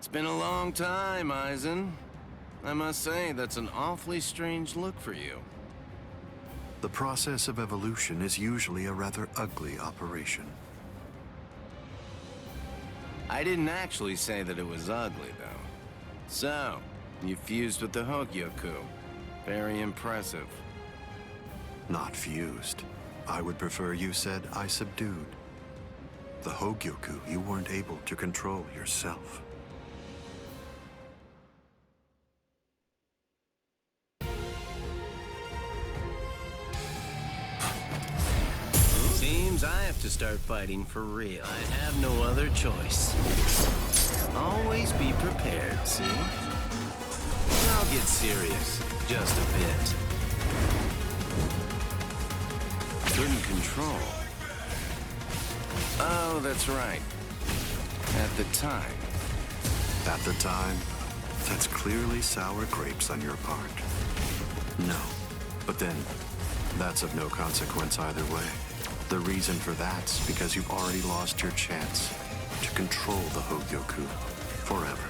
It's been a long time, Aizen. I must say, that's an awfully strange look for you. The process of evolution is usually a rather ugly operation. I didn't actually say that it was ugly, though. So, you fused with the HOGYOKU. Very impressive. Not fused. I would prefer you said I subdued. The HOGYOKU you weren't able to control yourself. Seems I have to start fighting for real. I have no other choice. Always be prepared, see? I'll get serious, just a bit. Couldn't control. Oh, that's right. At the time. At the time, that's clearly sour grapes on your part. No, but then, that's of no consequence either way. The reason for that's because you've already lost your chance to control the HOGYOKU forever.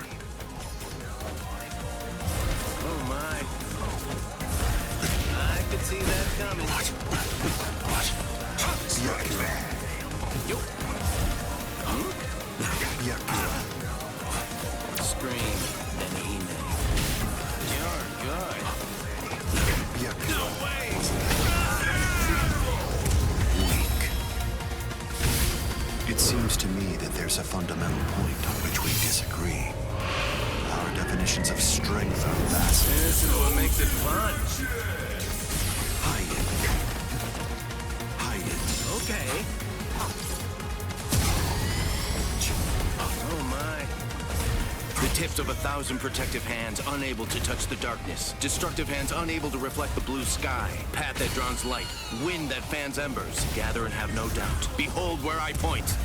Oh my. I could see that coming. Yo. Scream, then email. You're good. No way! Weak. It seems to me that there's a fundamental point on which we disagree. Our definitions of strength are vast. This is what makes it fun. Hide it. Hide it. Okay. Oh my. The tips of 1,000 protective hands unable to touch the darkness. Destructive hands unable to reflect the blue sky. Path that draws light. Wind that fans embers. Gather and have no doubt. Behold where I point.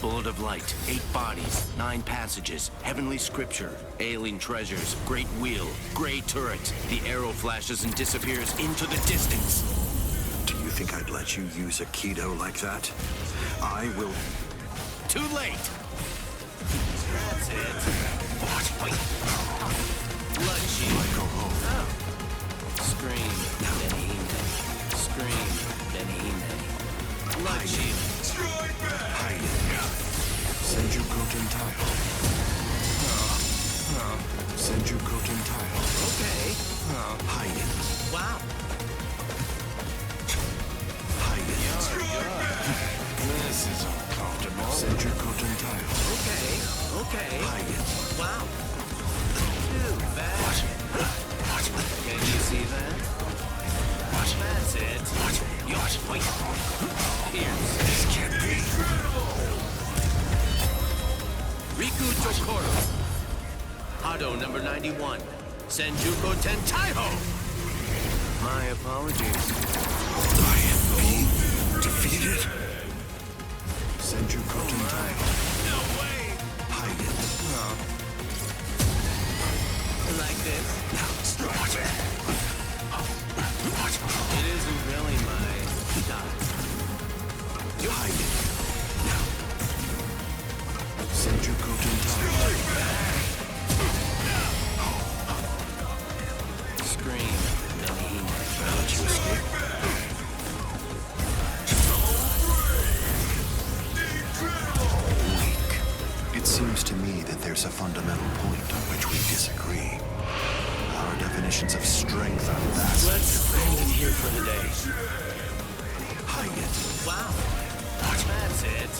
Bullet of light, 8 bodies, 9 passages, heavenly scripture, alien treasures, great wheel, gray turret. The arrow flashes and disappears into the distance. Do you think I'd let you use a Kido like that? I will... Too late! That's it. Wait. Blood shield. Go home. Oh. Scream, then email. Scream, then email. Blood shield. Hide it. Senjuko Tentaio. Senjuko Tentaio. Okay. Hide it. Wow. Hide it. This is uncomfortable. Senjuko Tentaio. Okay. Hide it. Wow. Too bad. Can you see that? That's it. Wait. Here's. This can't be. Riku Jokoro. Hado number 91. Senjuko Tentaio. My apologies. I am being defeated. Senjuko Tentaio. No way. Hide it. Like this? Now, watch it. It isn't really my style. Hide it. Now. Senjuko Tentaio. Scream. No, he I'll let you escape. Weak. It seems to me that there's a fundamental point on which we disagree. Our definitions of strength are vast. Let's end it here for the day. Hide it. Wow. That's it.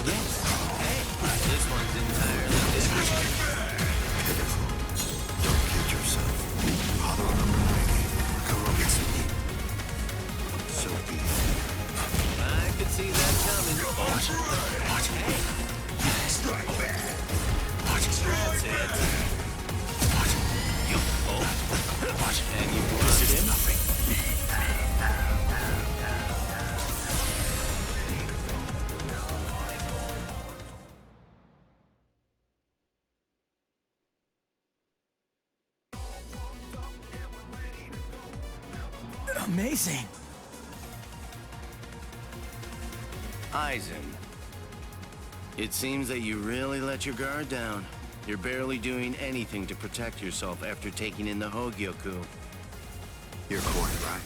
Yes. Hey, this one's entirely different. Pitiful. Don't kid yourself. Hado number 90. Kurogitsuki. So be it. I could see that coming. Watch it. Hey. Strike back. That's it. Yo. Oh. And you This wanted is him? nothing. Amazing. Aizen. It seems that you really let your guard down. You're barely doing anything to protect yourself after taking in the HOGYOKU. You're quite right.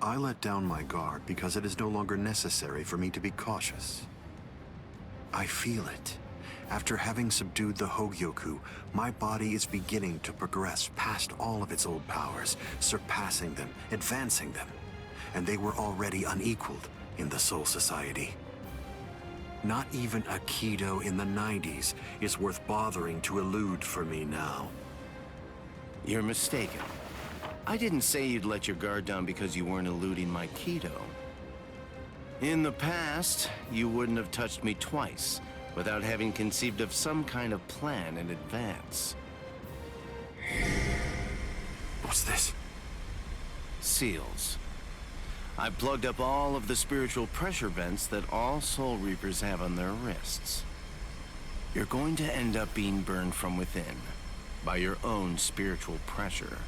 I let down my guard because it is no longer necessary for me to be cautious. I feel it. After having subdued the HOGYOKU, my body is beginning to progress past all of its old powers, surpassing them, advancing them. And they were already unequaled in the Soul Society. Not even a Kido in the 90s is worth bothering to elude for me now. You're mistaken. I didn't say you'd let your guard down because you weren't eluding my Kido. In the past, you wouldn't have touched me twice without having conceived of some kind of plan in advance. What's this? Seals. I plugged up all of the spiritual pressure vents that all Soul Reapers have on their wrists. You're going to end up being burned from within by your own spiritual pressure.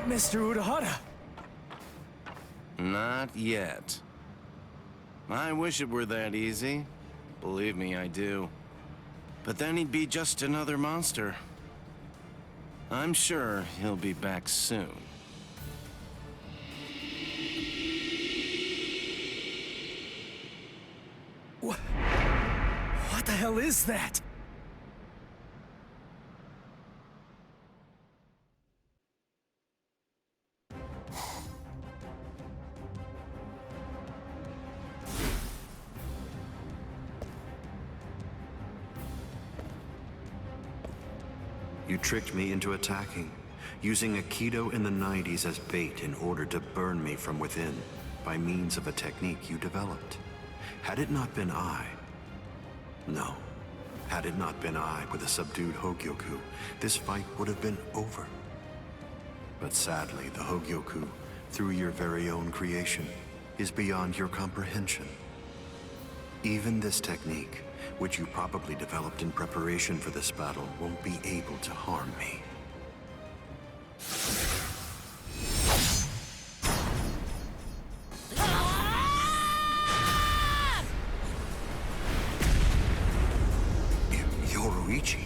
Mr. Urahara! Not yet. I wish it were that easy. Believe me, I do. But then he'd be just another monster. I'm sure he'll be back soon. What the hell is that? You tricked me into attacking, using a Kido in the 90s as bait in order to burn me from within, by means of a technique you developed. Had it not been I... No. Had it not been I with a subdued HOGYOKU, this fight would have been over. But sadly, the HOGYOKU, through your very own creation, is beyond your comprehension. Even this technique, which you probably developed in preparation for this battle, won't be able to harm me. Yoruichi.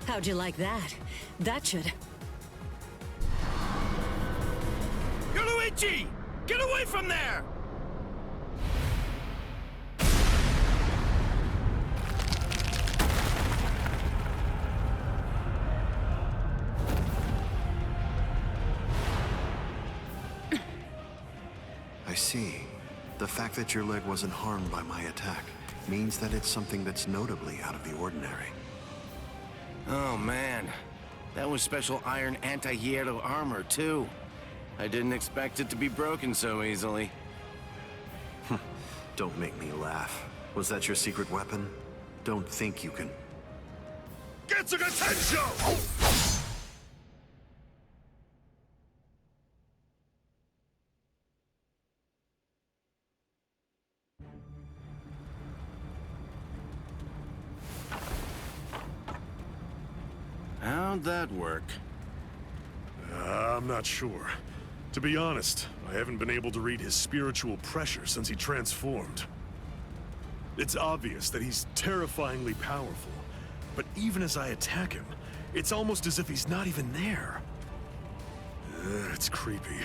How'd you like that? That should... Yoruichi! Get away from there! I see. The fact that your leg wasn't harmed by my attack means that it's something that's notably out of the ordinary. Oh man, that was special iron anti-hierro armor too. I didn't expect it to be broken so easily. Don't make me laugh. Was that your secret weapon? Don't think you can... Getsuga Tensho! How'd that work? I'm not sure. To be honest, I haven't been able to read his spiritual pressure since he transformed. It's obvious that he's terrifyingly powerful, but even as I attack him, it's almost as if he's not even there. It's creepy.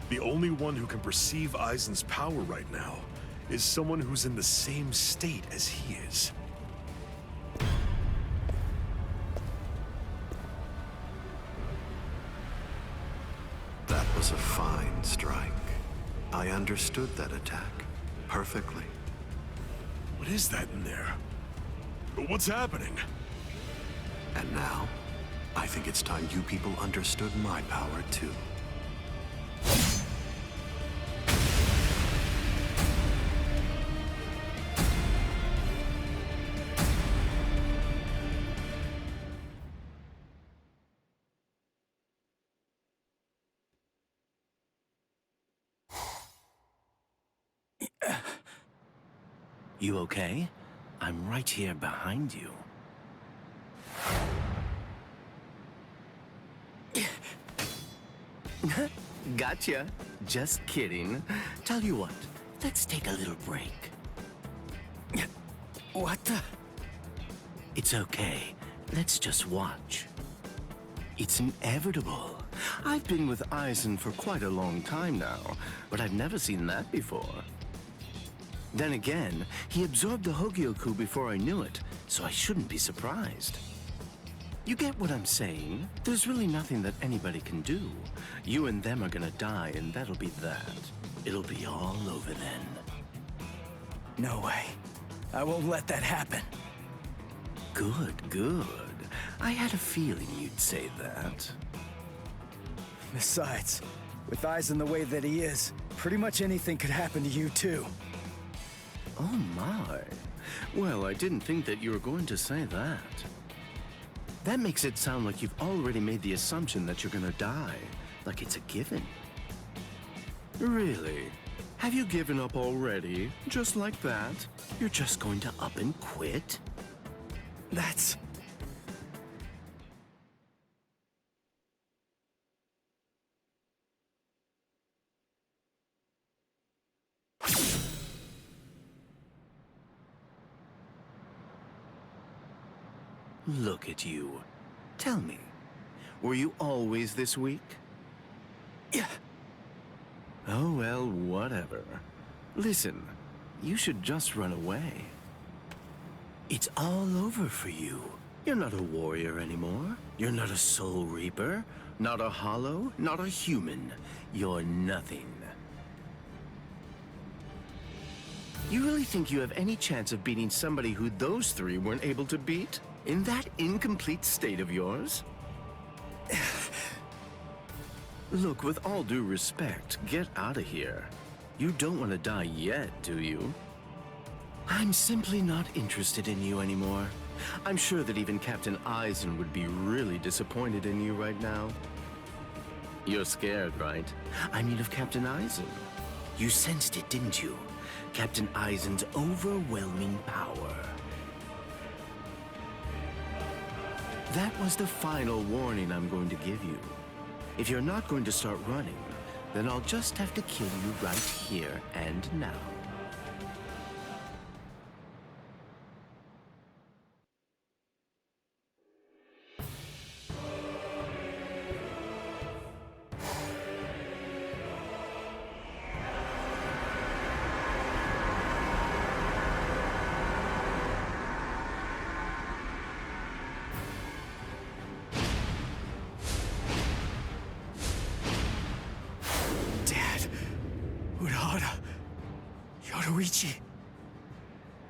The only one who can perceive Aizen's power right now is someone who's in the same state as he is. That was a fine strike. I understood that attack perfectly. What is that in there? What's happening? And now, I think it's time you people understood my power too. You okay? I'm right here behind you. Gotcha. Just kidding. Tell you what, let's take a little break. What the? It's okay. Let's just watch. It's inevitable. I've been with Aizen for quite a long time now, but I've never seen that before. Then again, he absorbed the HOGYOKU before I knew it, so I shouldn't be surprised. You get what I'm saying? There's really nothing that anybody can do. You and them are gonna die, and that'll be that. It'll be all over then. No way. I won't let that happen. Good, good. I had a feeling you'd say that. Besides, with Aizen the way that he is, pretty much anything could happen to you too. Oh my. Well, I didn't think that you were going to say that. That makes it sound like you've already made the assumption that you're gonna die, like it's a given. Really? Have you given up already? Just like that? You're just going to up and quit? That's... Look at you. Tell me, were you always this weak? Yeah. Oh, well, whatever. Listen, you should just run away. It's all over for you. You're not a warrior anymore. You're not a soul reaper, not a hollow, not a human. You're nothing. You really think you have any chance of beating somebody who those three weren't able to beat? In that incomplete state of yours? Look, with all due respect, get out of here. You don't want to die yet, do you? I'm simply not interested in you anymore. I'm sure that even Captain Aizen would be really disappointed in you right now. You're scared, right? I mean of Captain Aizen. You sensed it, didn't you? Captain Aizen's overwhelming power. That was the final warning I'm going to give you. If you're not going to start running, then I'll just have to kill you right here and now.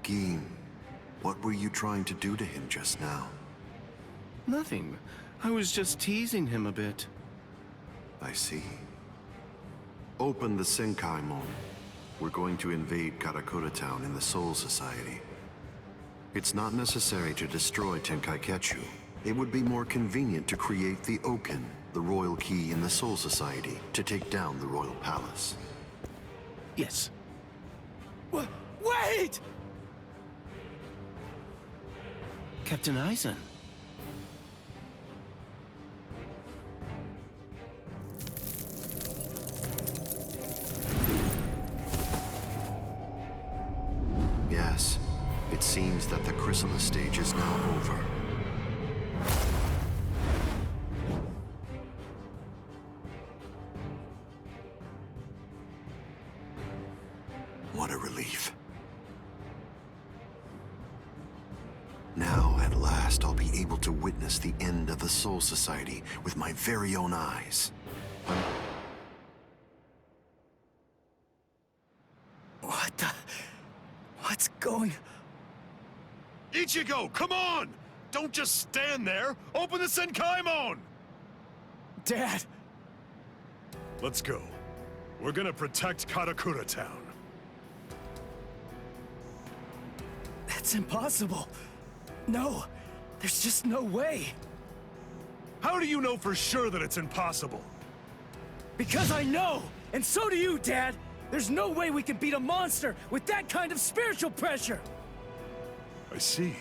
Gin, what were you trying to do to him just now? Nothing. I was just teasing him a bit. I see. Open the Senkaimon. We're going to invade Karakura town in the Soul Society. It's not necessary to destroy Tenkaiketsu. It would be more convenient to create the Oken, the royal key in the Soul Society, to take down the royal palace. Yes. Wait! Captain Aizen. Yes, it seems that the chrysalis stage is now over. What a relief. Now, at last, I'll be able to witness the end of the Soul Society with my very own eyes. What the... What's going... Ichigo, come on! Don't just stand there! Open the Senkaimon! Dad! Let's go. We're gonna protect Karakura town. That's impossible. No, there's just no way. How do you know for sure that it's impossible? Because I know, and so do you, Dad. There's no way we can beat a monster with that kind of spiritual pressure. I see.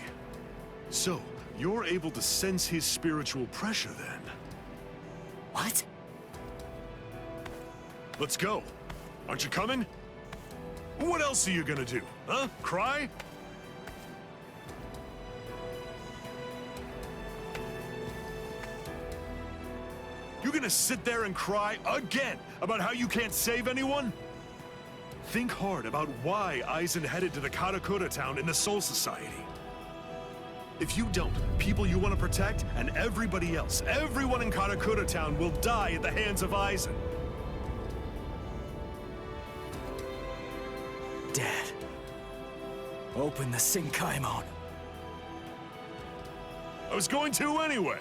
So, you're able to sense his spiritual pressure then? What? Let's go. Aren't you coming? What else are you gonna do, huh? Cry? You gonna sit there and cry again about how you can't save anyone? Think hard about why Aizen headed to the Karakura town in the Soul Society. If you don't, people you want to protect and everybody else, everyone in Karakura town will die at the hands of Aizen. Dad, open the Senkaimon. I was going to anyway.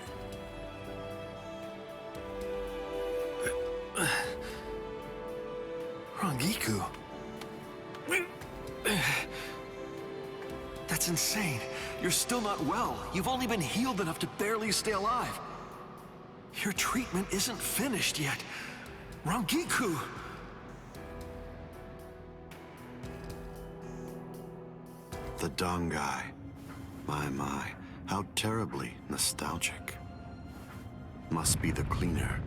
Rangiku. That's insane. You're still not well. You've only been healed enough to barely stay alive. Your treatment isn't finished yet. Rangiku! The Dongai. My. How terribly nostalgic. Must be the cleaner.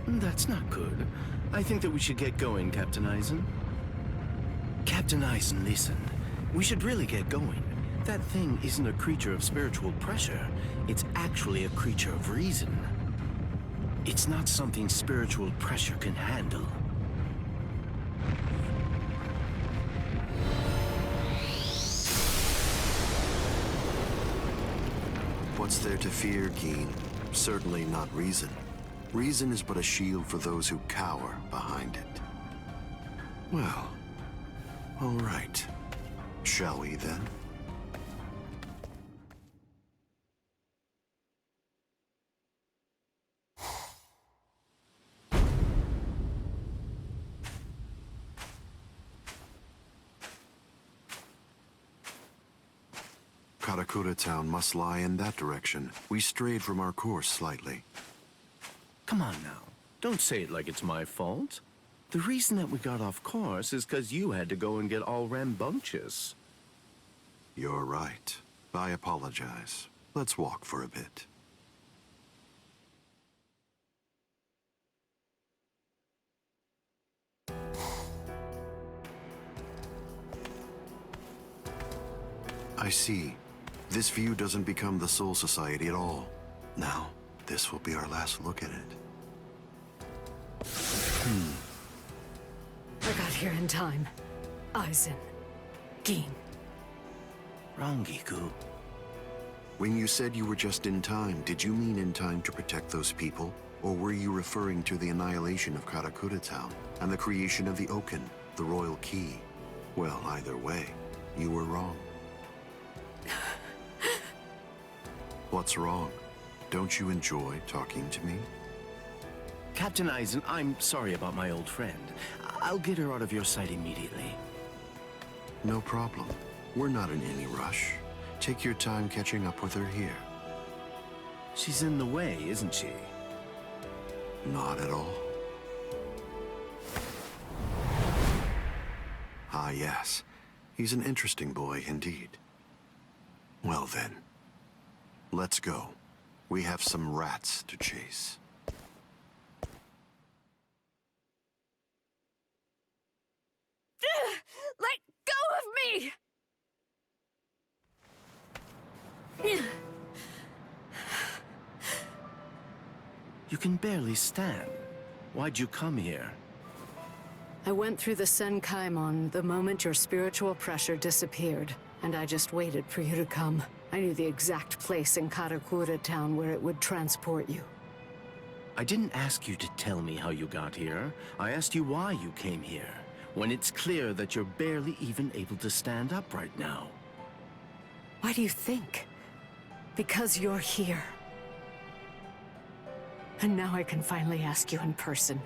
That's not good. I think that we should get going, Captain Aizen. Captain Aizen, listen. We should really get going. That thing isn't a creature of spiritual pressure. It's actually a creature of reason. It's not something spiritual pressure can handle. What's there to fear, Geen? Certainly not reason. Reason is but a shield for those who cower behind it. Well, all right. Shall we then? Karakura town must lie in that direction. We strayed from our course slightly. Come on now. Don't say it like it's my fault. The reason that we got off course is because you had to go and get all rambunctious. You're right. I apologize. Let's walk for a bit. I see. This view doesn't become the Soul Society at all. Now, this will be our last look at it. I got here in time. Aizen. Geen. Rangiku. When you said you were just in time, did you mean in time to protect those people? Or were you referring to the annihilation of Karakura town and the creation of the Oken, the royal key? Well, either way, you were wrong. What's wrong? Don't you enjoy talking to me? Captain Aizen, I'm sorry about my old friend. I'll get her out of your sight immediately. No problem. We're not in any rush. Take your time catching up with her here. She's in the way, isn't she? Not at all. Ah, yes. He's an interesting boy indeed. Well then, let's go. We have some rats to chase. Let go of me! You can barely stand. Why'd you come here? I went through the Senkaimon the moment your spiritual pressure disappeared, and I just waited for you to come. I knew the exact place in Karakura town where it would transport you. I didn't ask you to tell me how you got here. I asked you why you came here, when it's clear that you're barely even able to stand up right now. Why do you think? Because you're here. And now I can finally ask you in person.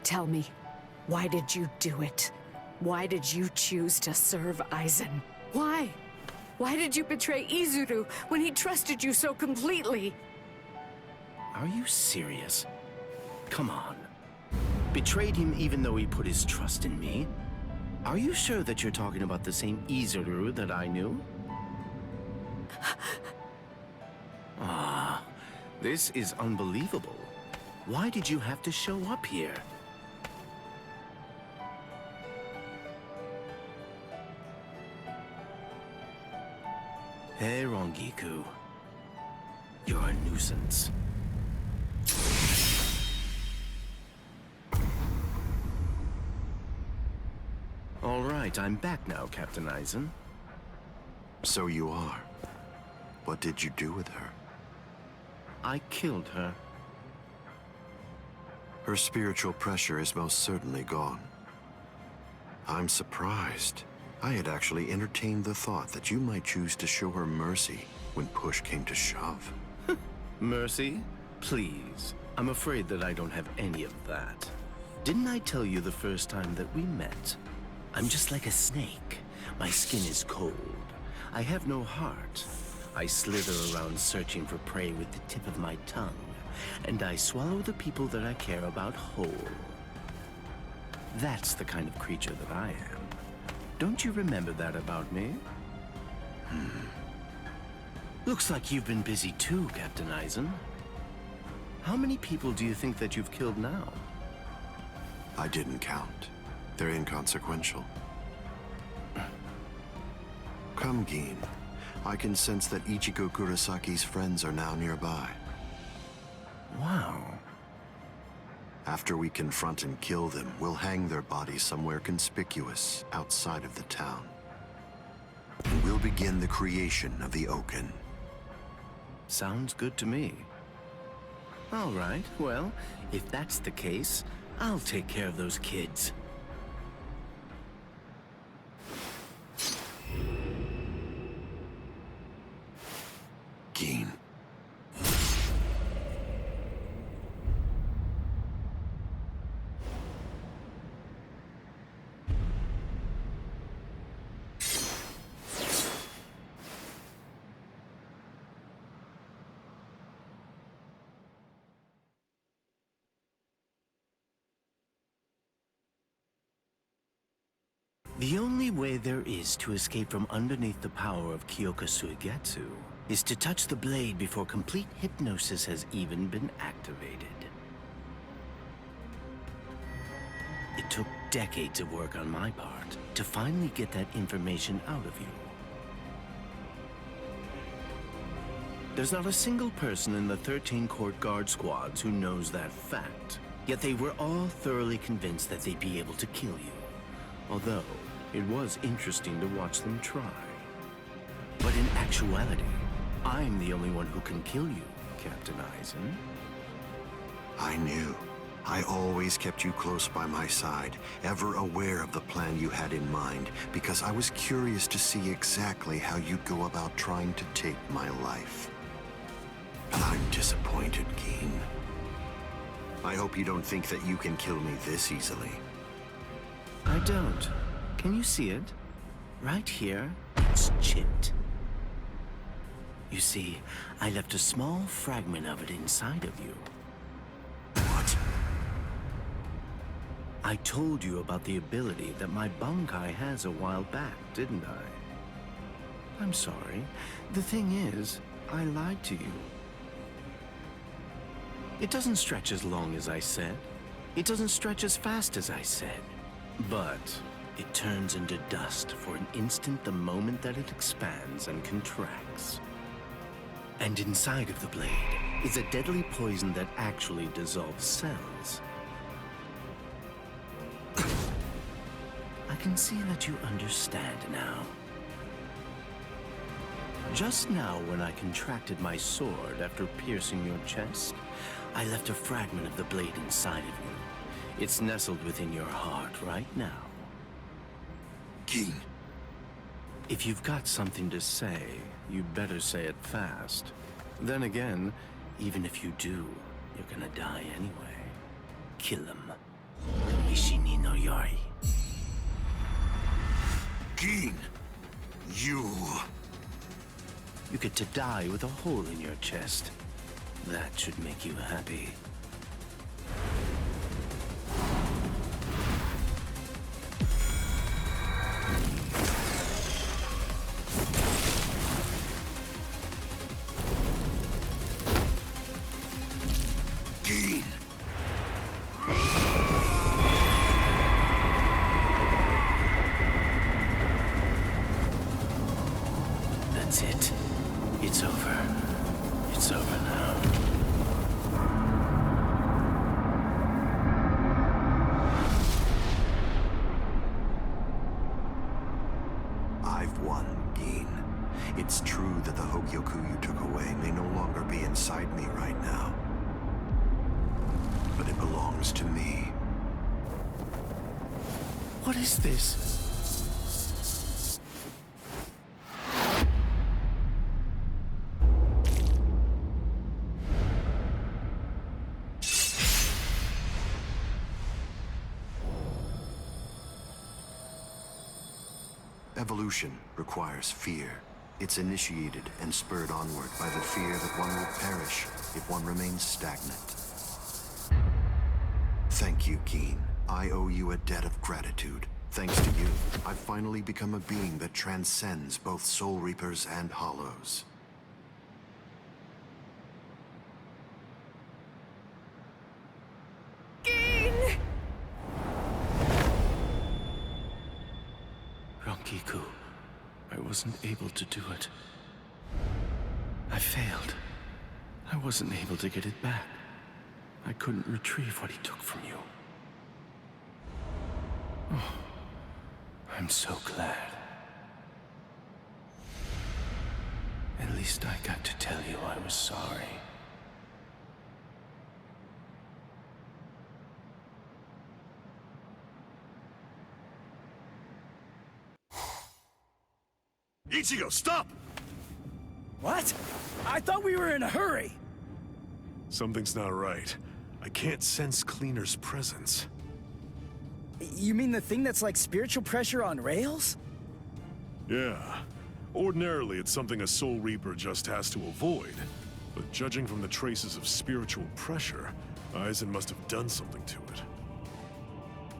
Tell me, why did you do it? Why did you choose to serve Aizen? Why? Why did you betray Izuru when he trusted you so completely? Are you serious? Come on. Betrayed him even though he put his trust in me? Are you sure that you're talking about the same Izuru that I knew? Ah, this is unbelievable. Why did you have to show up here? Hey, HOGYOKU. You're a nuisance. All right, I'm back now, Captain Eisen. So you are. What did you do with her? I killed her. Her spiritual pressure is most certainly gone. I'm surprised. I had actually entertained the thought that you might choose to show her mercy when push came to shove. Mercy? Please. I'm afraid that I don't have any of that. Didn't I tell you the first time that we met? I'm just like a snake. My skin is cold. I have no heart. I slither around searching for prey with the tip of my tongue, and I swallow the people that I care about whole. That's the kind of creature that I am. Don't you remember that about me? Looks like you've been busy too, Captain Eisen. How many people do you think that you've killed now? I didn't count. They're inconsequential. Come, Gin. I can sense that Ichigo Kurasaki's friends are now nearby. Wow. After we confront and kill them, we'll hang their bodies somewhere conspicuous outside of the town. And we'll begin the creation of the Oaken. Sounds good to me. All right, well, if that's the case, I'll take care of those kids. Gin. The only way there is to escape from underneath the power of Kyoka Suigetsu is to touch the blade before complete hypnosis has even been activated. It took decades of work on my part to finally get that information out of you. There's not a single person in the 13 court guard squads who knows that fact, yet they were all thoroughly convinced that they'd be able to kill you. Although, it was interesting to watch them try. But in actuality, I'm the only one who can kill you, Captain Eisen. I knew. I always kept you close by my side, ever aware of the plan you had in mind, because I was curious to see exactly how you'd go about trying to take my life. But I'm disappointed, Gin. I hope you don't think that you can kill me this easily. I don't. Can you see it? Right here, it's chipped. You see, I left a small fragment of it inside of you. What? I told you about the ability that my Bankai has a while back, didn't I? I'm sorry. The thing is, I lied to you. It doesn't stretch as long as I said. It doesn't stretch as fast as I said. But it turns into dust for an instant the moment that it expands and contracts. And inside of the blade is a deadly poison that actually dissolves cells. I can see that you understand now. Just now, when I contracted my sword after piercing your chest, I left a fragment of the blade inside of you. It's nestled within your heart right now. Gin. If you've got something to say, you'd better say it fast. Then again, even if you do, you're gonna die anyway. Kill him. Ishini no Yori. Gin! You get to die with a hole in your chest. That should make you happy. Gin! That's it. over. It's over now. I've won, Gin. It's true that the HOGYOKU you took away may no longer be inside me right now. But it belongs to me. What is this? Evolution requires fear. It's initiated and spurred onward by the fear that one will perish if one remains stagnant. Thank you, Gin. I owe you a debt of gratitude. Thanks to you, I've finally become a being that transcends both Soul Reapers and Hollows. Rankiku, I wasn't able to do it. I failed. I wasn't able to get it back. I couldn't retrieve what he took from you. Oh, I'm so glad. At least I got to tell you I was sorry. Ichigo, stop! What? I thought we were in a hurry. Something's not right. I can't sense Cleaner's presence. You mean the thing that's like spiritual pressure on rails? Yeah. Ordinarily, it's something a Soul Reaper just has to avoid. But judging from the traces of spiritual pressure, Aizen must have done something to it.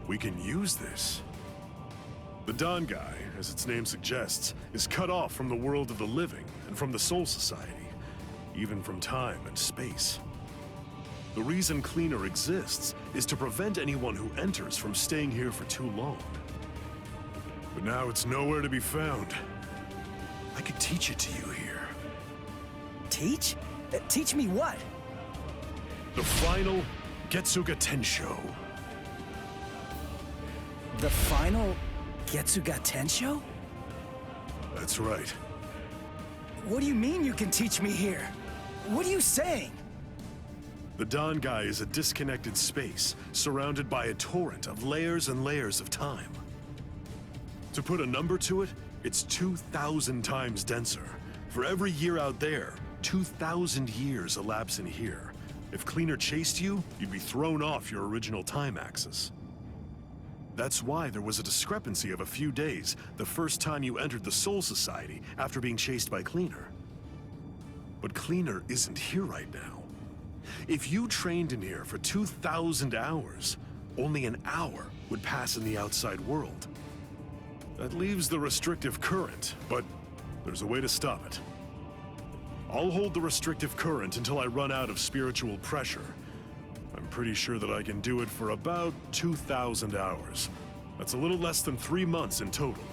We can use this. The Dangai, as its name suggests, is cut off from the world of the living and from the Soul Society, even from time and space. The reason Cleaner exists is to prevent anyone who enters from staying here for too long. But now it's nowhere to be found. I could teach it to you here. Teach? Teach me what? The final Getsuga Tensho. The final Getsuga Tensho? That's right. What do you mean you can teach me here? What are you saying? The Dangai is a disconnected space, surrounded by a torrent of layers and layers of time. To put a number to it, it's 2,000 times denser. For every year out there, 2,000 years elapse in here. If Cleaner chased you, you'd be thrown off your original time axis. That's why there was a discrepancy of a few days the first time you entered the Soul Society after being chased by Cleaner. But Cleaner isn't here right now. If you trained in here for 2,000 hours, only an hour would pass in the outside world. That leaves the restrictive current, but there's a way to stop it. I'll hold the restrictive current until I run out of spiritual pressure. I'm pretty sure that I can do it for about 2,000 hours. That's a little less than 3 months in total.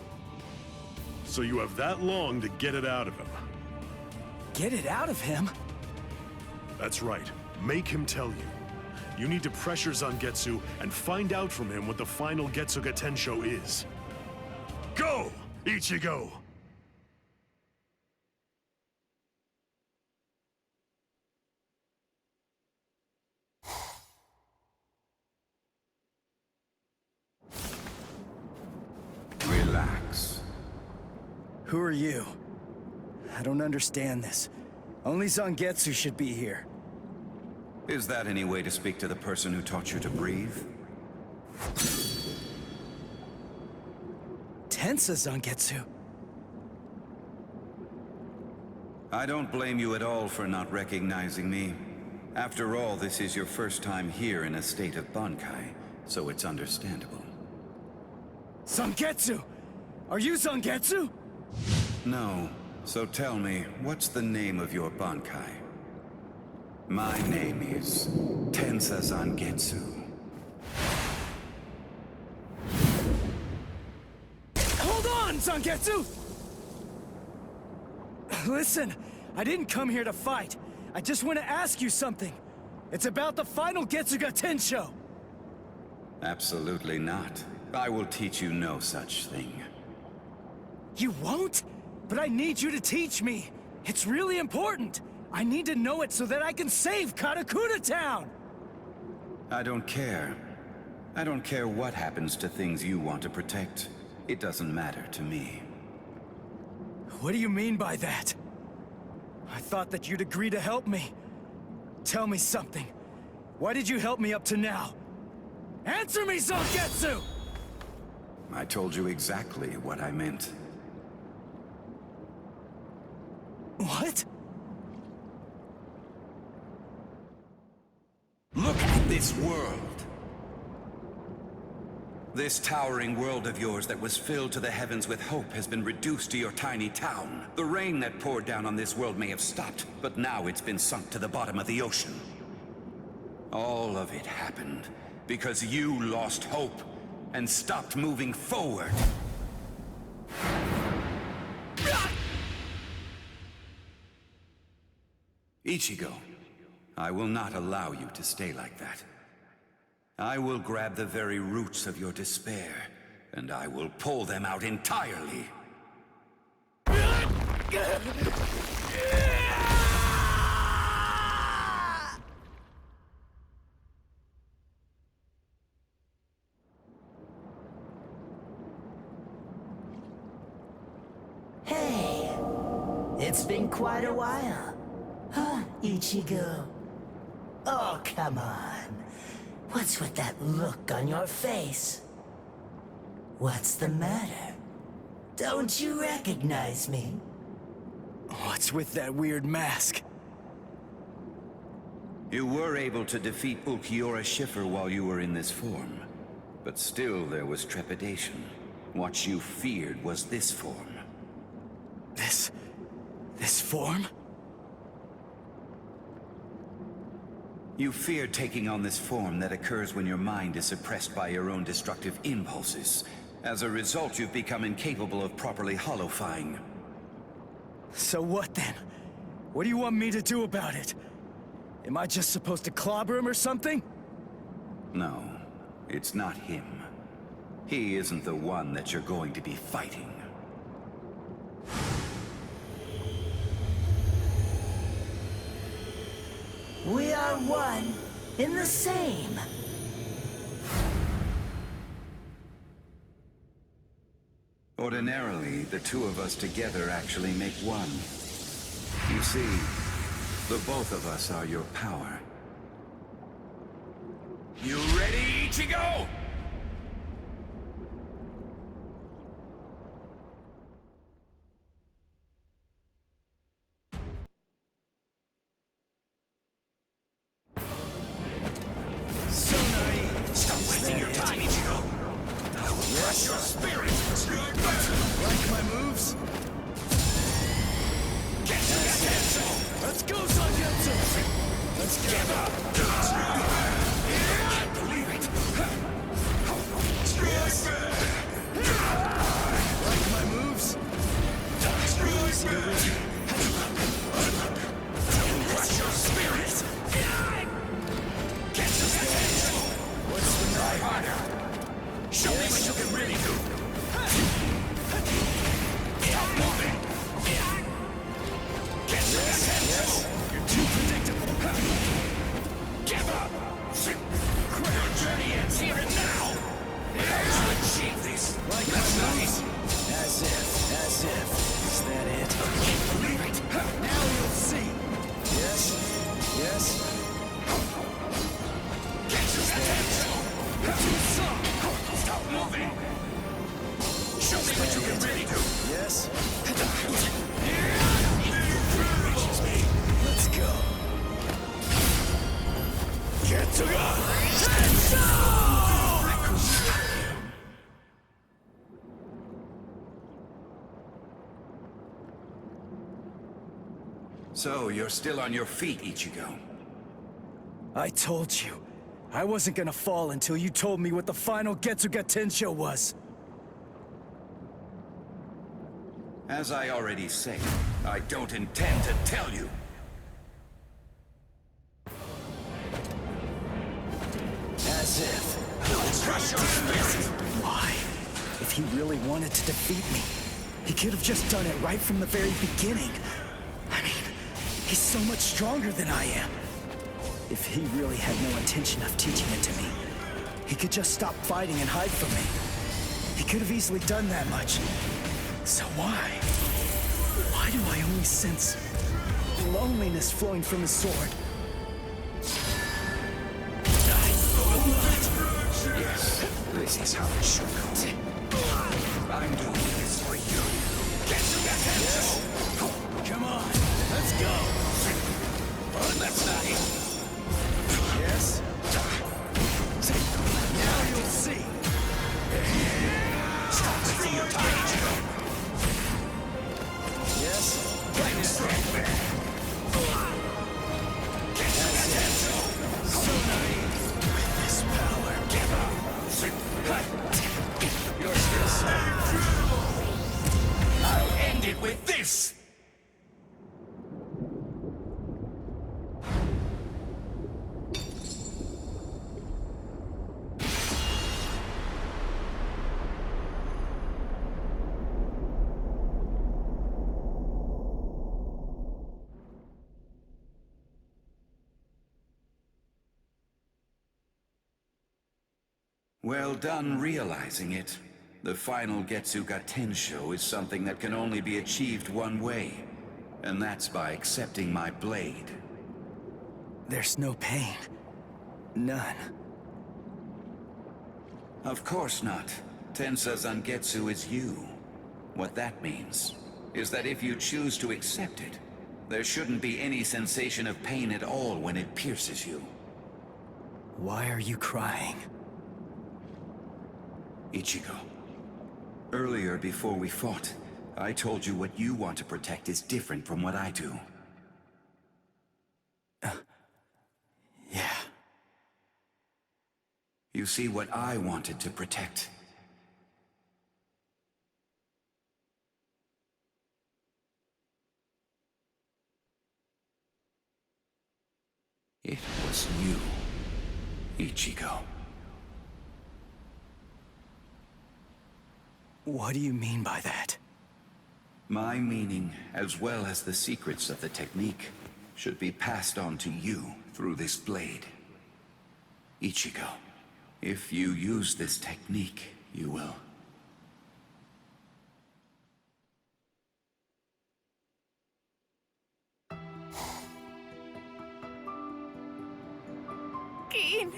So you have that long to get it out of him. Get it out of him? That's right. Make him tell you. You need to pressure Zangetsu and find out from him what the final Getsuga Tensho is. Go, Ichigo! Relax. Who are you? I don't understand this. Only Zangetsu should be here. Is that any way to speak to the person who taught you to breathe? Tensa Zangetsu. I don't blame you at all for not recognizing me. After all, this is your first time here in a state of Bankai, so it's understandable. Zangetsu! Are you Zangetsu? No. So tell me, what's the name of your Bankai? My name is Tensa Zangetsu. Hold on, Zangetsu! Listen, I didn't come here to fight. I just want to ask you something. It's about the final Getsuga Tensho. Absolutely not. I will teach you no such thing. You won't? But I need you to teach me. It's really important. I need to know it so that I can save Karakura Town! I don't care. I don't care what happens to things you want to protect. It doesn't matter to me. What do you mean by that? I thought that you'd agree to help me. Tell me something. Why did you help me up to now? Answer me, Zangetsu! I told you exactly what I meant. What? Look at this world! This towering world of yours that was filled to the heavens with hope has been reduced to your tiny town. The rain that poured down on this world may have stopped, but now it's been sunk to the bottom of the ocean. All of it happened because you lost hope and stopped moving forward. Ichigo, I will not allow you to stay like that. I will grab the very roots of your despair, and I will pull them out entirely. Hey, it's been quite a while. Huh, Ichigo? Oh, come on. What's with that look on your face? What's the matter? Don't you recognize me? What's with that weird mask? You were able to defeat Ulquiorra Schiffer while you were in this form. But still there was trepidation. What you feared was this form. This form? You feared taking on this form that occurs when your mind is suppressed by your own destructive impulses. As a result, you've become incapable of properly holofying. So what then? What do you want me to do about it? Am I just supposed to clobber him or something? No, it's not him. He isn't the one that you're going to be fighting. We are one in the same. Ordinarily, the two of us together actually make one. You see, the both of us are your power. You ready, Ichigo? Stop wasting your time, Ichigo! I will crush your spirit! Like my moves? Let's go, Zangetsu! Let's get up! I believe it! Like my moves? Crush your spirit! What's the Try harder! Show me what you can really do! Stop moving! Yes. You're too predictable. Give up! Your journey ends here and now! How to achieve this? Like That's my not moves? it! As if. Is that it? I can't believe it! Now you'll see. Yes. You're too soft. Stop moving! Show me what you can really do! Yes. Reaches me! Let's go. Getsuga Tensho! So, you're still on your feet, Ichigo. I told you. I wasn't gonna fall until you told me what the final Getsuga Tensho was. As I already said, I don't intend to tell you. As if. Crush your fist! Why? If he really wanted to defeat me, he could have just done it right from the very beginning. I mean, he's so much stronger than I am. If he really had no intention of teaching it to me, he could just stop fighting and hide from me. He could have easily done that much. So why? Why do I only sense loneliness flowing from his sword? Yes, this is how it should go. I'm doing this for you. Get attention! Come on, let's go! Let's not hit. Yes? Now you'll see! Stop wasting your time, Ichigo. Yes? Get attention! So naive with this power. Give up! You're still so... I'll end it with this! Well done realizing it. The final Getsuga Tensho is something that can only be achieved one way, and that's by accepting my blade. There's no pain. None. Of course not. Tensa Zangetsu is you. What that means is that if you choose to accept it, there shouldn't be any sensation of pain at all when it pierces you. Why are you crying? Ichigo, earlier before we fought, I told you what you want to protect is different from what I do. Yeah. You see, what I wanted to protect it was you, Ichigo. What do you mean by that? My meaning, as well as the secrets of the technique, should be passed on to you through this blade. Ichigo, if you use this technique, you will. Keen.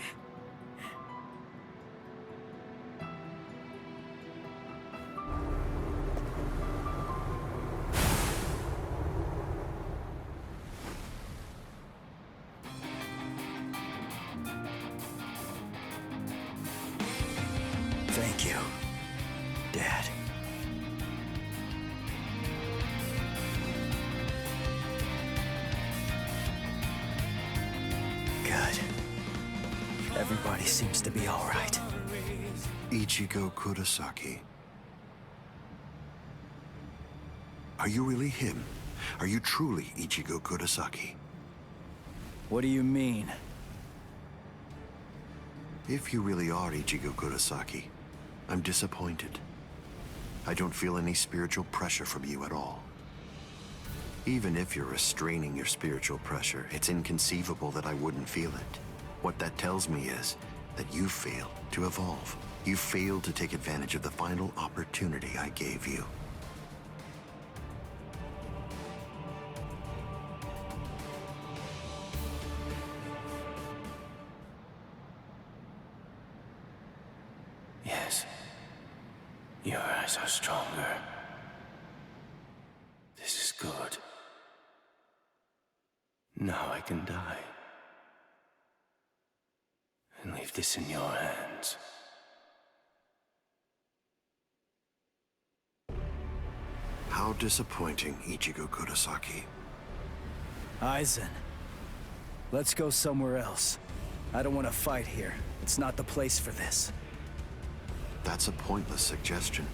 Thank you, Dad. Good. Everybody seems to be all right. Ichigo Kurosaki. Are you really him? Are you truly Ichigo Kurosaki? What do you mean? If you really are Ichigo Kurosaki, I'm disappointed. I don't feel any spiritual pressure from you at all. Even if you're restraining your spiritual pressure, it's inconceivable that I wouldn't feel it. What that tells me is that you failed to evolve. You failed to take advantage of the final opportunity I gave you. Yes. Your eyes are stronger. This is good. Now I can die. And leave this in your hands. How disappointing, Ichigo Kurosaki. Aizen. Let's go somewhere else. I don't want to fight here. It's not the place for this. That's a pointless suggestion.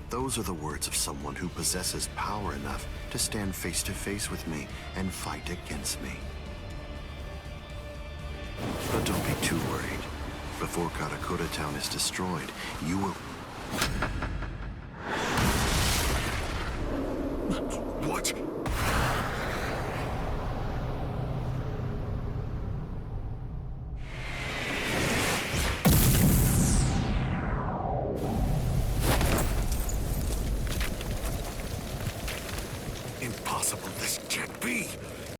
Those are the words of someone who possesses power enough to stand face to face with me and fight against me. But don't be too worried. Before Karakura town is destroyed, you will...